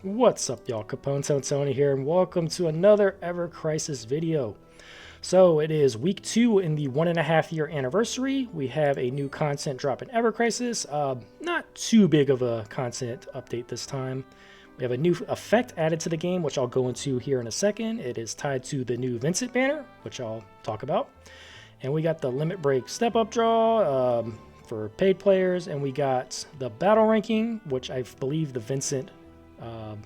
What's up, y'all? Capone Tony here, and welcome to another Ever Crisis video. So it is week 2 in the 1.5-year anniversary. We have a new content drop in Ever Crisis. Not too big of a content update this time. We have a new effect added to the game, which I'll go into here in a second. It is tied to the new Vincent banner, which I'll talk about. And we got the limit break step up draw for paid players, and we got the battle ranking, which I believe the Vincent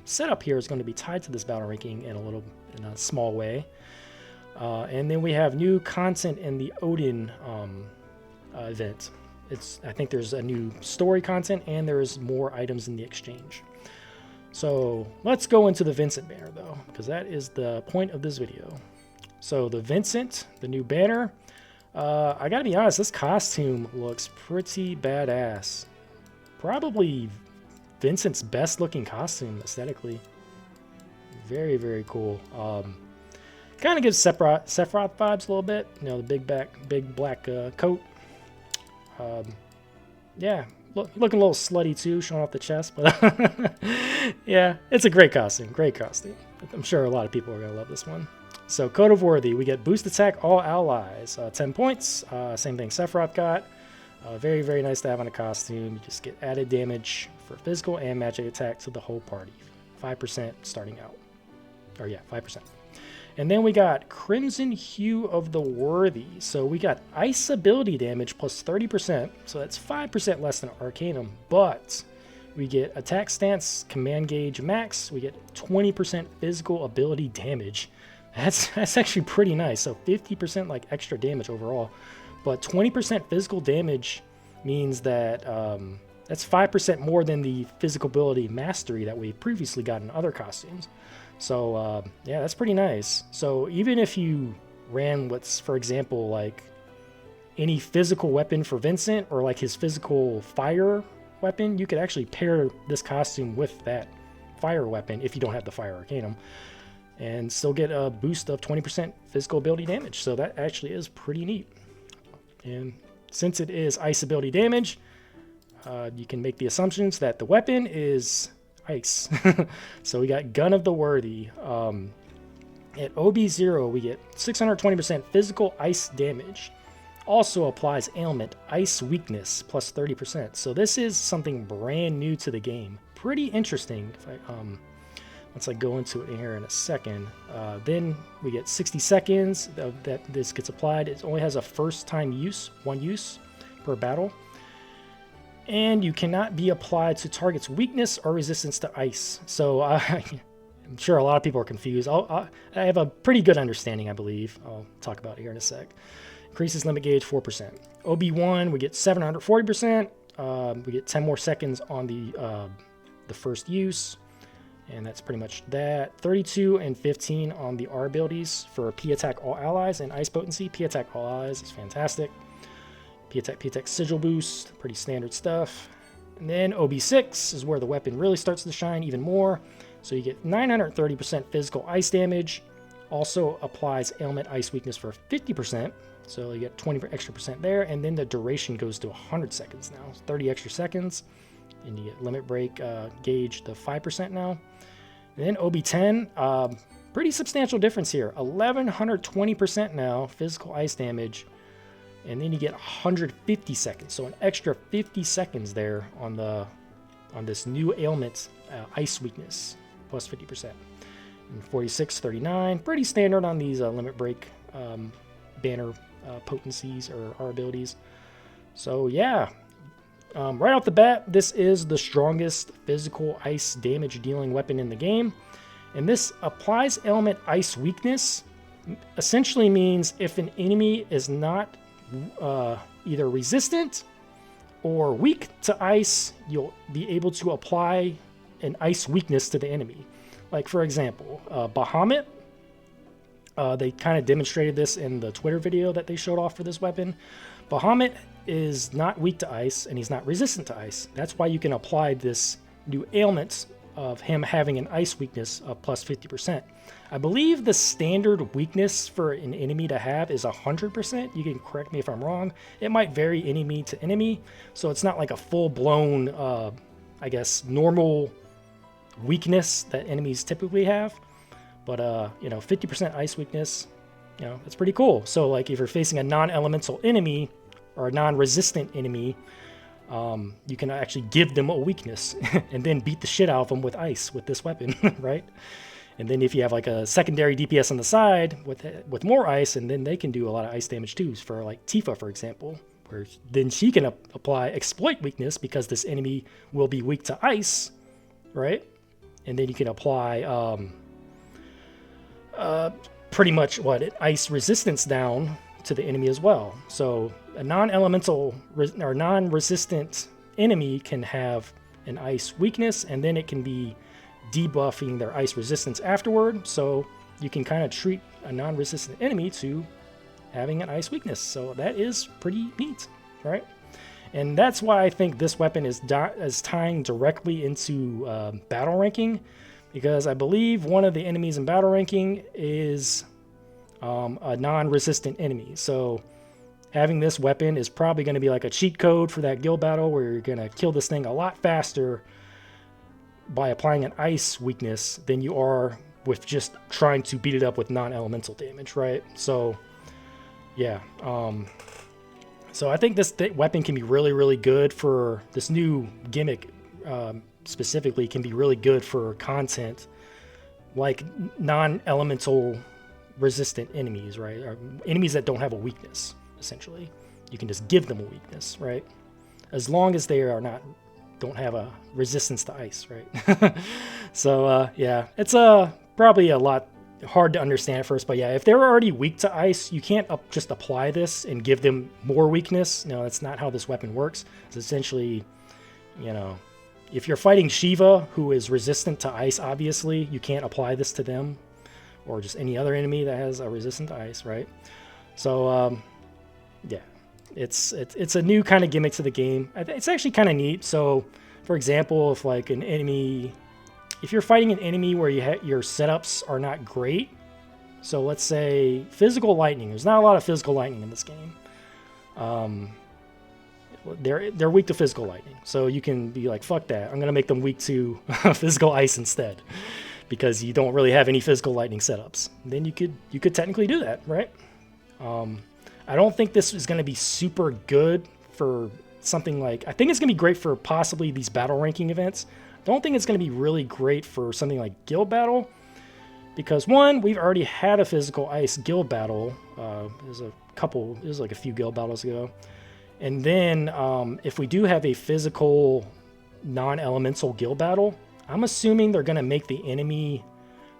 setup here is going to be tied to this battle ranking in a small way. And then we have new content in the Odin event. I think there's a new story content and there's more items in the exchange. So let's go into the Vincent banner though, because that is the point of this video. So the Vincent, the new banner, I gotta be honest, this costume looks pretty badass. Probably Vincent's best looking costume aesthetically. Very, very cool. Kind of gives Sephiroth vibes a little bit. You know, the big black coat. Yeah, looking a little slutty too, showing off the chest. But yeah, it's a great costume. Great costume. I'm sure a lot of people are gonna love this one. So Code of Worthy, we get Boost ATK All Allies, 10 points. Same thing Sephiroth got. Very, very nice to have on a costume. You just get added damage for physical and magic attack to the whole party. 5% starting out. Or yeah, 5%. And then we got Crimson Hue of the Worthy. So we got ice ability damage plus 30%. So that's 5% less than Arcanum. But we get attack stance, command gauge max. We get 20% physical ability damage. That's actually pretty nice. So 50% like extra damage overall. But 20% physical damage means that that's 5% more than the physical ability mastery that we previously got in other costumes. So yeah, that's pretty nice. So even if you ran what's, for example, like any physical weapon for Vincent or like his physical fire weapon, you could actually pair this costume with that fire weapon if you don't have the fire arcanum and still get a boost of 20% physical ability damage. So that actually is pretty neat. And since it is ice ability damage, you can make the assumptions that the weapon is ice. So we got Gun of the Worthy. At OB0, we get 620% physical ice damage. Also applies ailment, ice weakness, plus 30%. So this is something brand new to the game. Pretty interesting. Once I go into it here in a second. Then we get 60 seconds that this gets applied. It only has a first time use, one use per battle. And you cannot be applied to target's weakness or resistance to ice. So I'm sure a lot of people are confused. I have a pretty good understanding, I believe. I'll talk about it here in a sec. Increases limit gauge 4%. OB1, we get 740%. We get 10 more seconds on the first use. And that's pretty much that. 32 and 15 on the R abilities for P attack all allies and ice potency. P attack all allies is fantastic. P attack sigil boost, pretty standard stuff. And then OB6 is where the weapon really starts to shine even more. So you get 930% physical ice damage. Also applies ailment ice weakness for 50%. So you get 20 extra percent there. And then the duration goes to 100 seconds now. 30 extra seconds. And you get limit break gauge to 5% now. And then OB10, pretty substantial difference here. 1120% now, physical ice damage. And then you get 150 seconds. So an extra 50 seconds there on this new ailment, ice weakness, plus 50%. And 46, 39, pretty standard on these limit break banner potencies or R abilities. So yeah. Right off the bat, this is the strongest physical ice damage dealing weapon in the game. And this applies ailment ice weakness. Essentially means if an enemy is not either resistant or weak to ice, you'll be able to apply an ice weakness to the enemy. Like for example, Bahamut. They kind of demonstrated this in the Twitter video that they showed off for this weapon. Bahamut is not weak to ice and he's not resistant to ice. That's why you can apply this new ailment of him having an ice weakness of plus 50%. I believe the standard weakness for an enemy to have is 100%. You can correct me if I'm wrong. It might vary enemy to enemy, so it's not like a full-blown, I guess, normal weakness that enemies typically have. But, you know, 50% ice weakness, you know, it's pretty cool. So, like, if you're facing a non-elemental enemy or a non-resistant enemy, you can actually give them a weakness and then beat the shit out of them with ice with this weapon, right? And then if you have like a secondary DPS on the side with more ice, and then they can do a lot of ice damage too, for like Tifa, for example, where then she can apply exploit weakness because this enemy will be weak to ice, right? And then you can apply pretty much ice resistance down to the enemy as well. So a non-elemental or non-resistant enemy can have an ice weakness, and then it can be debuffing their ice resistance afterward. So you can kind of treat a non-resistant enemy to having an ice weakness. So that is pretty neat, right? And that's why I think this weapon is tying directly into battle ranking, because I believe one of the enemies in battle ranking is a non-resistant enemy. So having this weapon is probably going to be like a cheat code for that guild battle, where you're going to kill this thing a lot faster by applying an ice weakness than you are with just trying to beat it up with non-elemental damage, right? So yeah, so I think this weapon can be really, really good for this new gimmick. Specifically, can be really good for content like non-elemental resistant enemies, right? Or enemies that don't have a weakness. Essentially, you can just give them a weakness, right? As long as they don't have a resistance to ice, right? So yeah, it's probably a lot hard to understand at first, but yeah, if they're already weak to ice, you can't just apply this and give them more weakness. No, that's not how this weapon works. It's essentially, you know, if you're fighting Shiva, who is resistant to ice, obviously you can't apply this to them, or just any other enemy that has a resistant to ice, right? So yeah, it's a new kind of gimmick to the game. It's actually kind of neat. So, for example, if like an enemy, if you're fighting an enemy where your setups are not great, so let's say physical lightning. There's not a lot of physical lightning in this game. They're weak to physical lightning, so you can be like, fuck that, I'm gonna make them weak to physical ice instead, because you don't really have any physical lightning setups. Then you could technically do that, right? I don't think this is going to be super good for something like... I think it's going to be great for possibly these battle ranking events. I don't think it's going to be really great for something like guild battle, because one, we've already had a physical ice guild battle. There's like a few guild battles ago. And then if we do have a physical non-elemental guild battle, I'm assuming they're going to make the enemy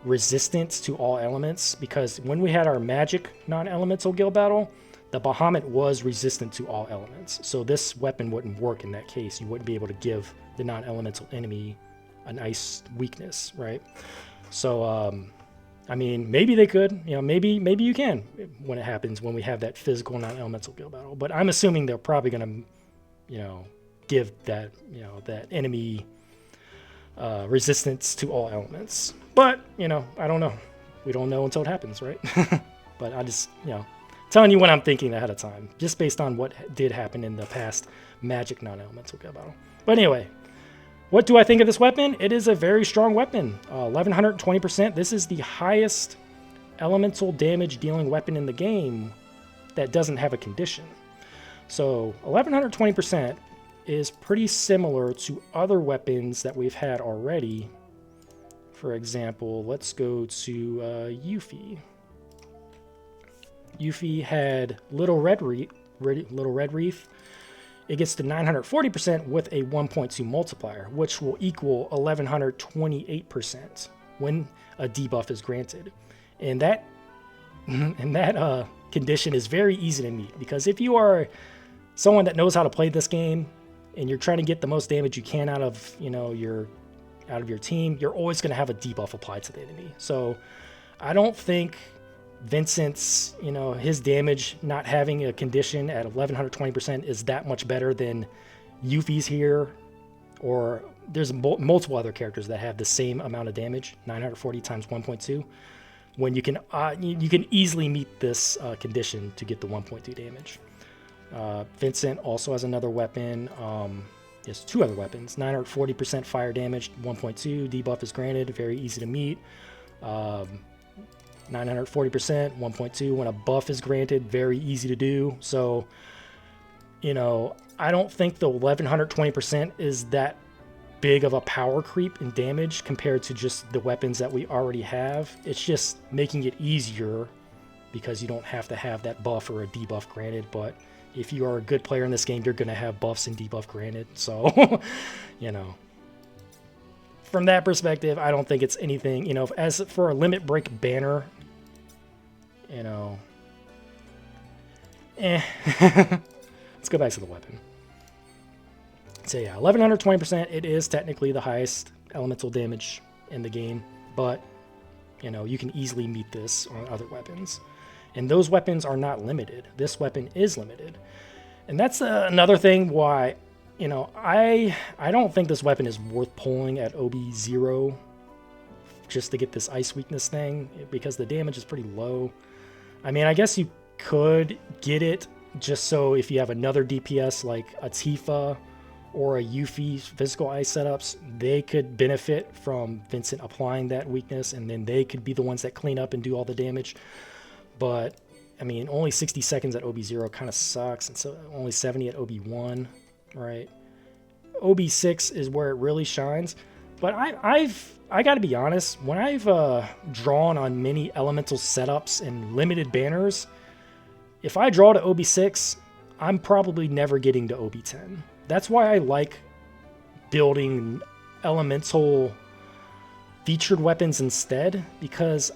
resistant to all elements, because when we had our magic non-elemental guild battle, the Bahamut was resistant to all elements. So this weapon wouldn't work in that case. You wouldn't be able to give the non-elemental enemy an ice weakness, right? So, I mean, maybe they could, you know, maybe you can when it happens, when we have that physical non-elemental guild battle. But I'm assuming they're probably going to, you know, give that, you know, that enemy resistance to all elements. But, you know, I don't know. We don't know until it happens, right? But I just, you know, telling you what I'm thinking ahead of time, just based on what did happen in the past magic non-elemental guild battle. But anyway, what do I think of this weapon? It is a very strong weapon. 1120%. This is the highest elemental damage dealing weapon in the game that doesn't have a condition. So 1120% is pretty similar to other weapons that we've had already. For example, let's go to Yuffie. Yuffie had Little Red Wreath. It gets to 940% with a 1.2 multiplier, which will equal 1128% when a debuff is granted. And that condition is very easy to meet, because if you are someone that knows how to play this game and you're trying to get the most damage you can out of, you know, your team, you're always going to have a debuff applied to the enemy. So I don't think Vincent's, you know, his damage not having a condition at 1120% is that much better than Yuffie's here, or there's multiple other characters that have the same amount of damage, 940 times 1.2, when you can easily meet this condition to get the 1.2 damage. Vincent also has another weapon. He has 2 other weapons. 940% fire damage, 1.2. Debuff is granted, very easy to meet. 940%, 1.2. When a buff is granted, very easy to do. So, you know, I don't think the 1120% is that big of a power creep in damage compared to just the weapons that we already have. It's just making it easier because you don't have to have that buff or a debuff granted. But if you are a good player in this game, you're going to have buffs and debuff granted. So, you know, from that perspective, I don't think it's anything, you know, as for a limit break banner, you know, let's go back to the weapon. So yeah, 1120%, it is technically the highest elemental damage in the game, but, you know, you can easily meet this on other weapons. And those weapons are not limited. This weapon is limited. And that's another thing why, you know, I don't think this weapon is worth pulling at OB0 just to get this ice weakness thing, because the damage is pretty low. I mean, I guess you could get it just so if you have another DPS like a Tifa or a Yuffie physical ice setups, they could benefit from Vincent applying that weakness, and then they could be the ones that clean up and do all the damage. But, I mean, only 60 seconds at OB0 kind of sucks, and so only 70 at OB1, right? OB6 is where it really shines. But I got to be honest, when I've drawn on many elemental setups and limited banners, if I draw to OB6, I'm probably never getting to OB10. That's why I like building elemental featured weapons instead, because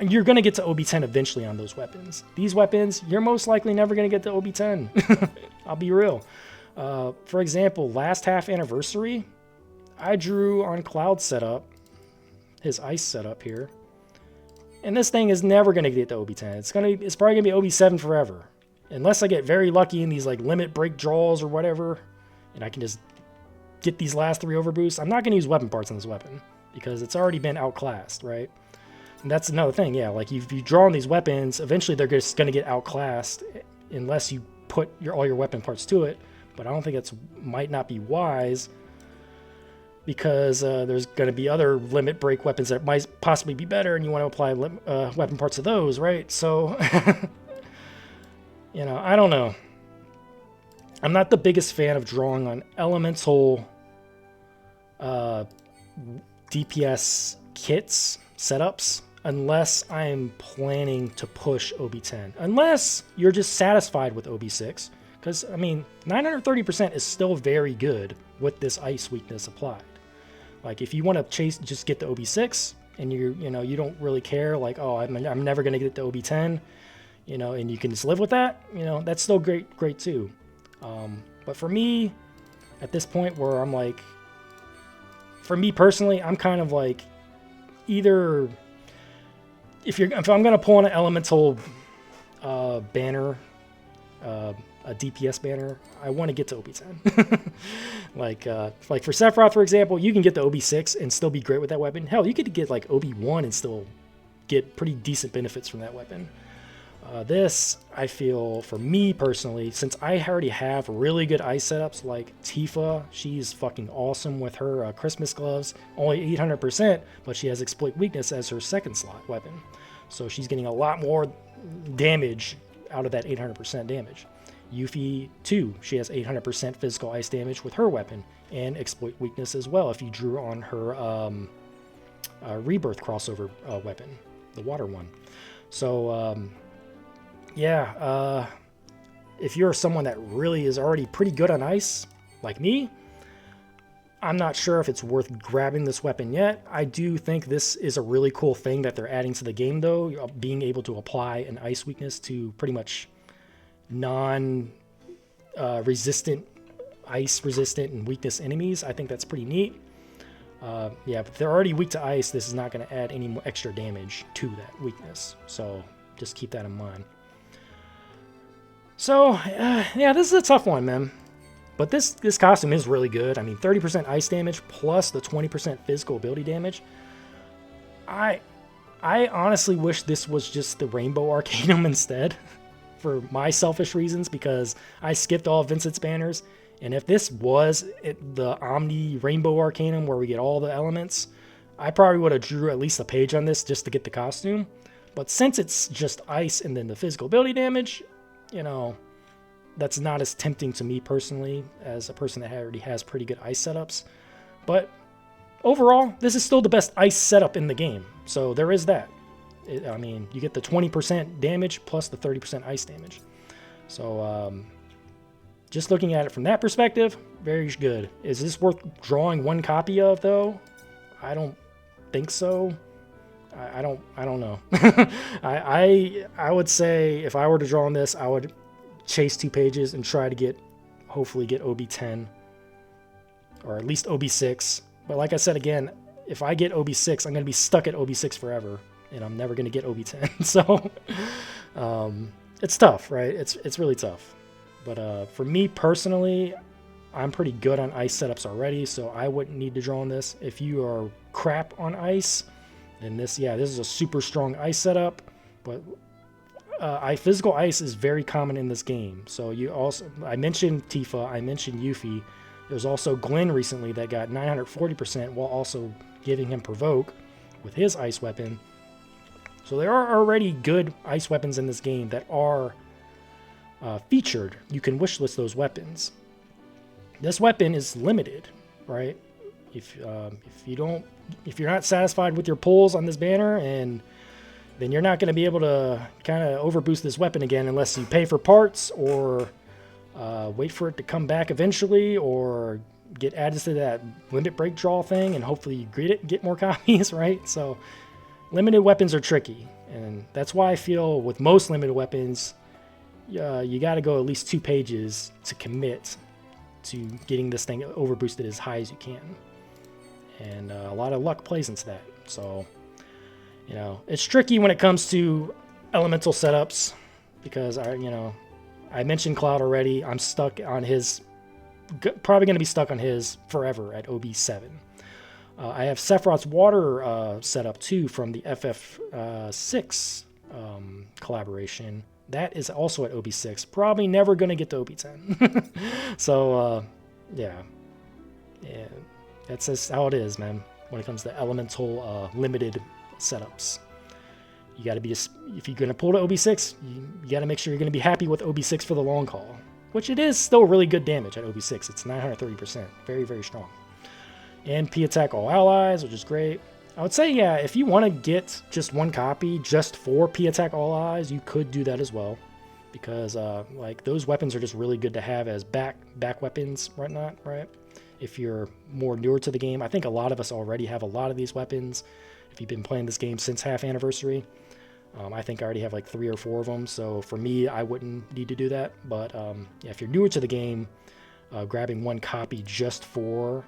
you're going to get to OB10 eventually on those weapons. These weapons, you're most likely never going to get to OB10. I'll be real. For example, last half anniversary, I drew on Cloud setup, his ice setup here, and this thing is never going to get to OB10. It's probably going to be OB7 forever. Unless I get very lucky in these like limit break draws or whatever, and I can just get these last 3 overboosts. I'm not going to use weapon parts on this weapon because it's already been outclassed, right? And that's another thing, yeah. Like if you draw on these weapons, eventually they're just going to get outclassed unless you put all your weapon parts to it. But I don't think might not be wise, because there's going to be other limit break weapons that might possibly be better, and you want to apply weapon parts to those, right? So. You know, I don't know. I'm not the biggest fan of drawing on elemental DPS kits, setups, unless I'm planning to push OB10. Unless you're just satisfied with OB6. Because, I mean, 930% is still very good with this ice weakness applied. Like, if you want to just get the OB6, and you don't really care, like, oh, I'm never going to get the OB10, you know, and you can just live with that, you know, that's still great too. But for me, at this point where I'm like, for me personally, I'm kind of like, either if I'm gonna pull on an elemental banner, a DPS banner, I want to get to OB10. like for Sephiroth, for example, you can get the OB6 and still be great with that weapon. Hell, you could get like OB1 and still get pretty decent benefits from that weapon. This, I feel, for me personally, since I already have really good ice setups like Tifa, she's fucking awesome with her Christmas gloves, only 800%, but she has exploit weakness as her second slot weapon. So she's getting a lot more damage out of that 800% damage. Yuffie, too, she has 800% physical ice damage with her weapon, and exploit weakness as well if you drew on her Rebirth crossover weapon, the water one. So, yeah, if you're someone that really is already pretty good on ice, like me, I'm not sure if it's worth grabbing this weapon yet. I do think this is a really cool thing that they're adding to the game, though, being able to apply an ice weakness to pretty much non-resistant, ice-resistant and weakness enemies. I think that's pretty neat. Yeah, but if they're already weak to ice, this is not going to add any more extra damage to that weakness. So just keep that in mind. So, yeah, this is a tough one, man. But this costume is really good. I mean, 30% ice damage plus the 20% physical ability damage. I honestly wish this was just the Rainbow Arcanum instead, for my selfish reasons, because I skipped all of Vincent's banners, And if this was the Omni Rainbow Arcanum where we get all the elements, I probably would have drew at least a page on this just to get the costume. But since it's just ice and then the physical ability damage, you know, that's not as tempting to me personally as a person that already has pretty good ice setups. But overall, this is still the best ice setup in the game. So there is that. I mean, you get the 20% damage plus the 30% ice damage. So just looking at it from that perspective, very good. Is this worth drawing one copy of though? I don't think so. I don't know. I would say if I were to draw on this, I would chase 2 pages and try to hopefully get OB10 or at least OB6. But like I said again, if I get OB6, I'm going to be stuck at OB6 forever, and I'm never going to get OB10. So it's tough, right? It's really tough. But for me personally, I'm pretty good on ice setups already, so I wouldn't need to draw on this. If you are crap on ice, then this is a super strong ice setup. But physical ice is very common in this game. So I mentioned Tifa, I mentioned Yuffie. There's also Glenn recently that got 940% while also giving him Provoke with his ice weapon. So there are already good ice weapons in this game that are featured. You can wishlist those weapons. This weapon is limited, right? If you're not satisfied with your pulls on this banner, and then you're not going to be able to kind of overboost this weapon again unless you pay for parts or wait for it to come back eventually, or get added to that limit break draw thing and hopefully you get more copies, right? So limited weapons are tricky, and that's why I feel with most limited weapons, you got to go at least 2 pages to commit to getting this thing overboosted as high as you can. And a lot of luck plays into that. So, you know, it's tricky when it comes to elemental setups because I mentioned Cloud already. I'm stuck on his, probably going to be stuck on his forever at OB7. I have Sephiroth's water setup too from the FF6 collaboration. That is also at OB6. Probably never going to get to OB10. So, yeah, that's just how it is, man, when it comes to elemental limited setups. You got to be, if you're going to pull to OB6, you got to make sure you're going to be happy with OB6 for the long haul, which it is still really good damage at OB6. It's 930%. Very, very strong. And P attack all allies, which is great. I would say, yeah, if you want to get just one copy just for P attack all allies, you could do that as well, because like those weapons are just really good to have as back weapons, whatnot, right? If you're more newer to the game, I think a lot of us already have a lot of these weapons. If you've been playing this game since half anniversary, I think I already have like 3 or 4 of them. So for me, I wouldn't need to do that. But yeah, if you're newer to the game, grabbing one copy just for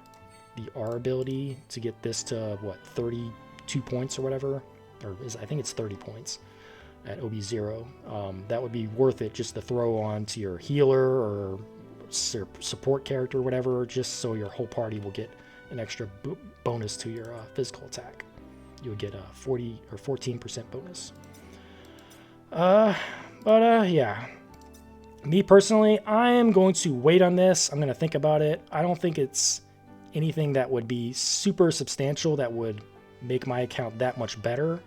the R ability to get this to what, 32 points or whatever, or I think it's 30 points at OB0, that would be worth it just to throw on to your healer or support character or whatever, just so your whole party will get an extra bonus to your physical attack. You would get a 40 or 14% bonus. Yeah, me personally, I am going to wait on this. I'm going to think about it. I don't think it's anything that would be super substantial that would make my account that much better.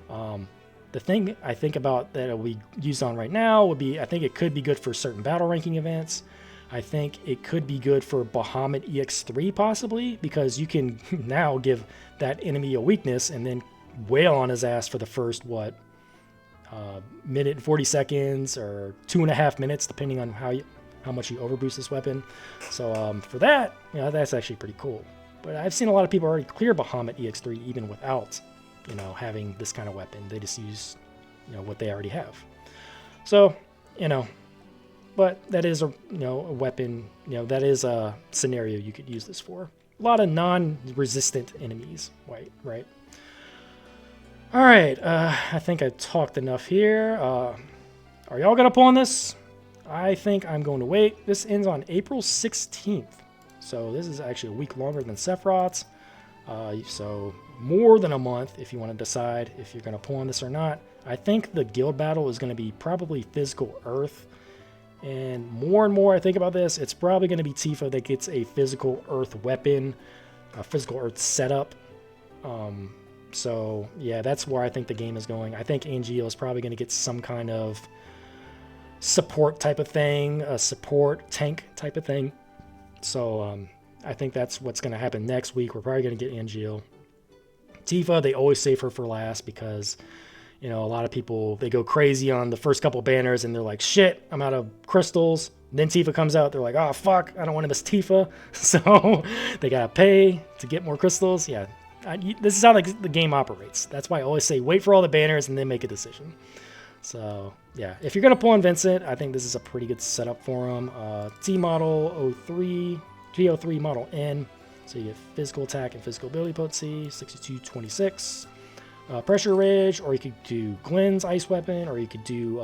The thing I think about that it'll be used on right now would be, I think it could be good for certain battle ranking events. I think it could be good for Bahamut EX3 possibly, because you can now give that enemy a weakness and then wail on his ass for the first, minute and 40 seconds or 2.5 minutes, depending on how much you overboost this weapon. So for that, that's actually pretty cool. But I've seen a lot of people already clear Bahamut EX3 even without, having this kind of weapon. They just use, what they already have. So, but that is a weapon, that is a scenario you could use this for. A lot of non-resistant enemies, right? All right, I think I talked enough here. Are y'all gonna pull on this? I think I'm going to wait. This ends on April 16th. So this is actually a week longer than Sephiroth's. So more than a month if you want to decide if you're going to pull on this or not. I think the guild battle is going to be probably Physical Earth And more I think about this, it's probably going to be Tifa that gets a physical earth weapon, a physical earth setup. So yeah, that's where I think the game is going. I think Angeal is probably going to get some kind of support type of thing, a support tank type of thing. So I think that's what's going to happen next week. We're probably going to get Angeal. Tifa, they always save her for last because, you know, a lot of people, they go crazy on the first couple banners and they're like, shit, I'm out of crystals. And then Tifa comes out, they're like, oh, fuck, I don't want to miss Tifa. So they got to pay to get more crystals. Yeah, this is how the game operates. That's why I always say wait for all the banners and then make a decision. So yeah, if you're going to pull on Vincent, I think this is a pretty good setup for him. T model 03, G03 model N. So you get physical attack and physical ability potency, 6226. Pressure Ridge, or you could do Gwen's ice weapon, or you could do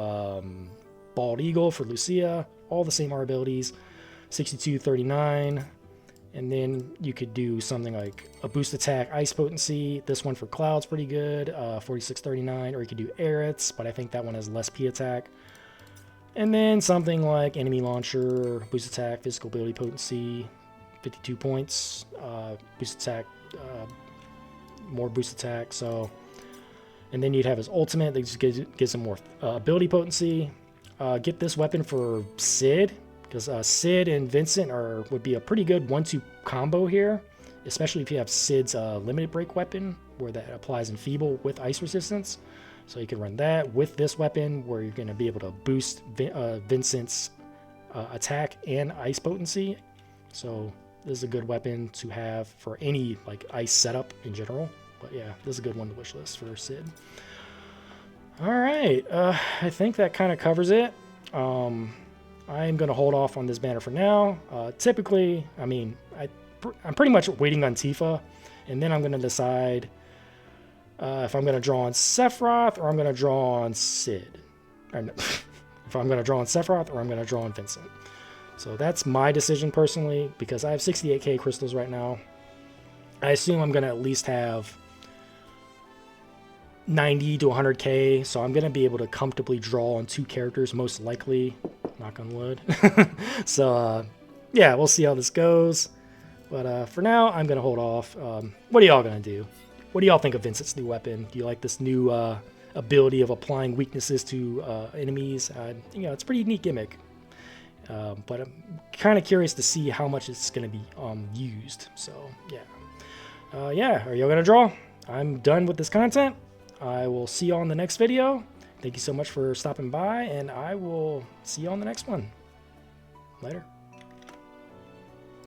Bald Eagle for Lucia. All the same R abilities, 6239. And then you could do something like a boost attack, ice potency. This one for Cloud's pretty good, 4639. Or you could do Aerith's, but I think that one has less P attack. And then something like enemy launcher, boost attack, physical ability potency, 52 points, boost attack, more boost attack. So, and then you'd have his ultimate that just gives him more ability potency. Get this weapon for Sid, because Sid and Vincent would be a pretty good 1-2 combo here, especially if you have Sid's limited break weapon, where that applies Enfeeble with ice resistance. So you can run that with this weapon, where you're going to be able to boost Vincent's attack and ice potency. So this is a good weapon to have for any like ice setup in general. But yeah, this is a good one to wish list for Sid. All right, I think that kind of covers it. I'm going to hold off on this banner for now. Typically, I mean, I'm pretty much waiting on Tifa, and then I'm going to decide if I'm going to draw on Sephiroth or I'm going to draw on Sid. Or no, if I'm going to draw on Sephiroth or I'm going to draw on Vincent. So that's my decision personally, because I have 68k crystals right now. I assume I'm going to at least have 90 to 100k, so I'm going to be able to comfortably draw on 2 characters, most likely. Knock on wood. So, yeah, we'll see how this goes. But for now, I'm going to hold off. What are y'all going to do? What do y'all think of Vincent's new weapon? Do you like this new ability of applying weaknesses to enemies? You know, it's a pretty neat gimmick. But I'm kind of curious to see how much it's going to be used. So, yeah. Yeah, are y'all going to draw? I'm done with this content. I will see y'all in the next video. Thank you so much for stopping by, and I will see you on the next one. Later.